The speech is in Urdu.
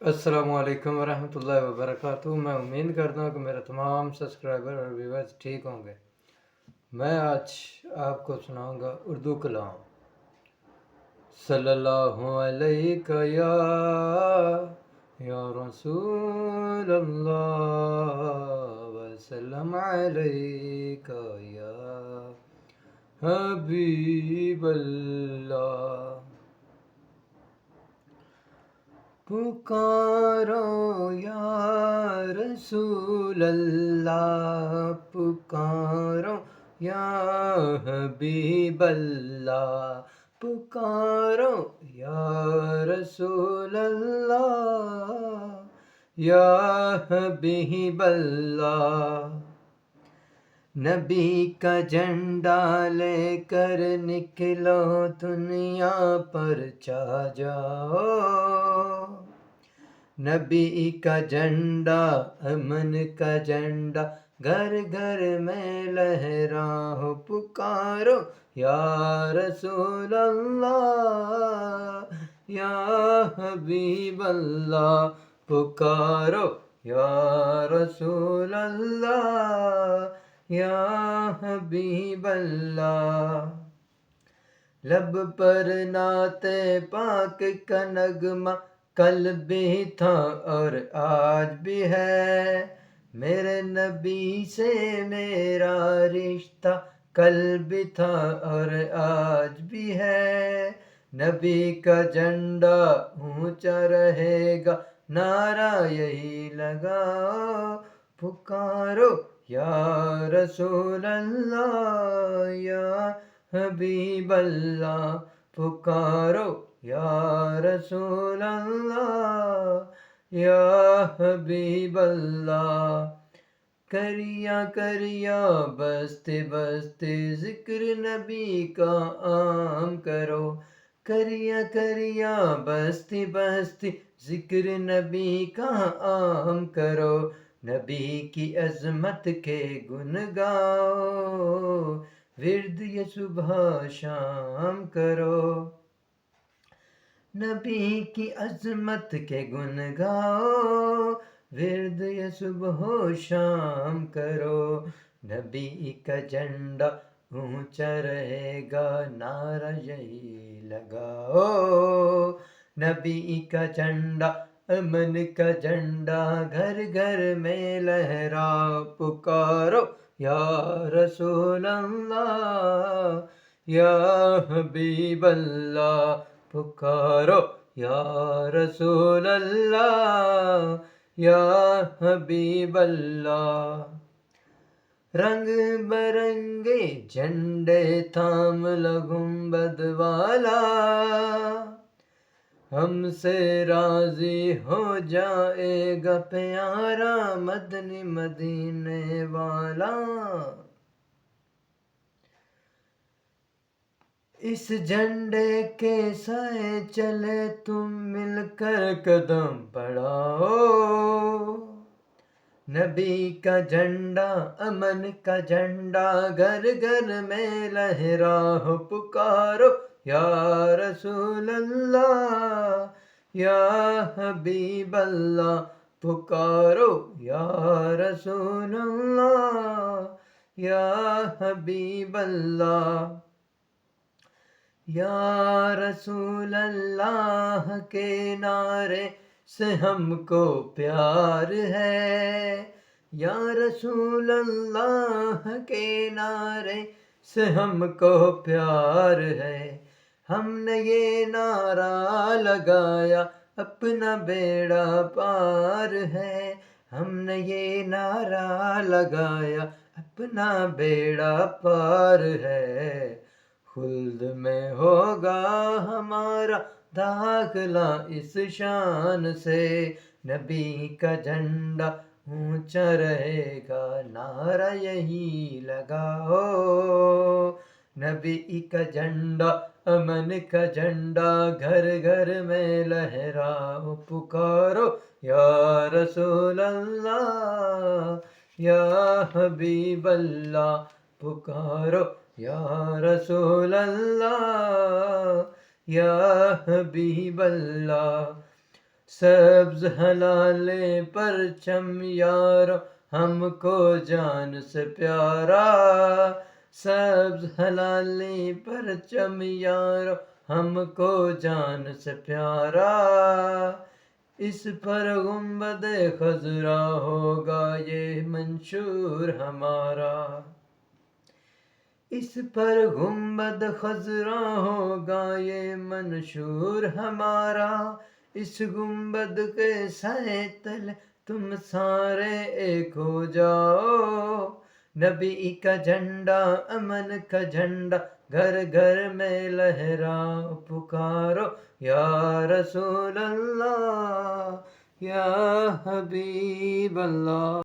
السلام علیکم ورحمۃ اللہ وبرکاتہ۔ میں امید کرتا ہوں کہ میرے تمام سبسکرائبر اور ویورز ٹھیک ہوں گے۔ میں آج آپ کو سناؤں گا اردو کلام۔ صلی اللہ علیہ یا رسول اللہ وسلم علیہ یا حبیب اللہ۔ پکارو یا رسول اللہ، پکارو یا حبیب اللہ، پکارو یا رسول اللہ یا حبیب اللہ۔ نبی کا جھنڈا لے کر نکلو، دنیا پر چھا جاؤ۔ نبی کا جھنڈا، امن کا جھنڈا، گھر گھر میں لہراؤ۔ پکارو یا رسول اللہ یا حبیب اللہ، پکارو یا رسول اللہ یا حبیب اللہ۔ لب پر نعت پاک کا نغمہ کل بھی تھا اور آج بھی ہے، میرے نبی سے میرا رشتہ کل بھی تھا اور آج بھی ہے۔ نبی کا جھنڈا اونچا رہے گا، نعرہ یہی لگاؤ۔ پکارو یا رسول اللہ یا حبیب اللہ، پکارو یا رسول اللہ یا حبیب اللہ۔ کریا کریا بستے بستے ذکر نبی کا عام کرو، کریا کریا بستی بستی ذکر نبی کا عام کرو۔ نبی کی عظمت کے گن گاؤ، ورد یہ صبح شام کرو۔ نبی کی عظمت کے گن گاؤ، ورد یہ صبح و شام کرو۔ نبی کا جھنڈا اونچا رہے گا، نعرہ یہی لگاؤ۔ نبی کا جھنڈا، امن کا جھنڈا، گھر گھر میں لہراؤ۔ پکارو یا رسول اللہ یا حبیب اللہ، پکارو یا رسول اللہ یا حبیب اللہ۔ رنگ برنگے جھنڈے تھام لو گنبد والا، ہم سے راضی ہو جائے گا پیارا مدنی مدینے والا۔ اس جھنڈے کے سائے چلے تم مل کر قدم بڑھاؤ۔ نبی کا جھنڈا، امن کا جھنڈا، گھر گھر میں لہراؤ۔ پکارو یا رسول اللہ یا حبیب اللہ، پکارو یا رسول اللہ یا حبیب اللہ۔ یا رسول اللہ کے نعرے سے ہم کو پیار ہے، یا رسول اللہ کے نعرے سے ہم کو پیار ہے۔ ہم نے یہ نعرہ لگایا اپنا بیڑا پار ہے، ہم نے یہ نعرہ لگایا اپنا بیڑا پار ہے۔ خلد میں ہوگا ہمارا داخلہ اس شان سے، نبی کا جھنڈا اونچا رہے گا، نعرہ یہی لگاؤ۔ نبی کا جھنڈا، امن کا جھنڈا، گھر گھر میں لہراؤ۔ پکارو یا رسول اللہ یا حبیب اللہ، پکارو یا رسول اللہ یا حبیب اللہ۔ سبز حلال پرچم یارو ہم کو جان سے پیارا، سبز حلال پرچم یارو ہم کو جان سے پیارا، اس پر گنبد خضرا ہوگا یہ منشور ہمارا، اس پر گنبد خضرا ہوگا یہ منشور ہمارا، اس گنبد کے سائے تلے تم سارے ایک ہو جاؤ، نبی کا جھنڈا امن کا جھنڈا گھر گھر میں لہراؤ، پکارو یا رسول اللہ یا حبیب اللہ۔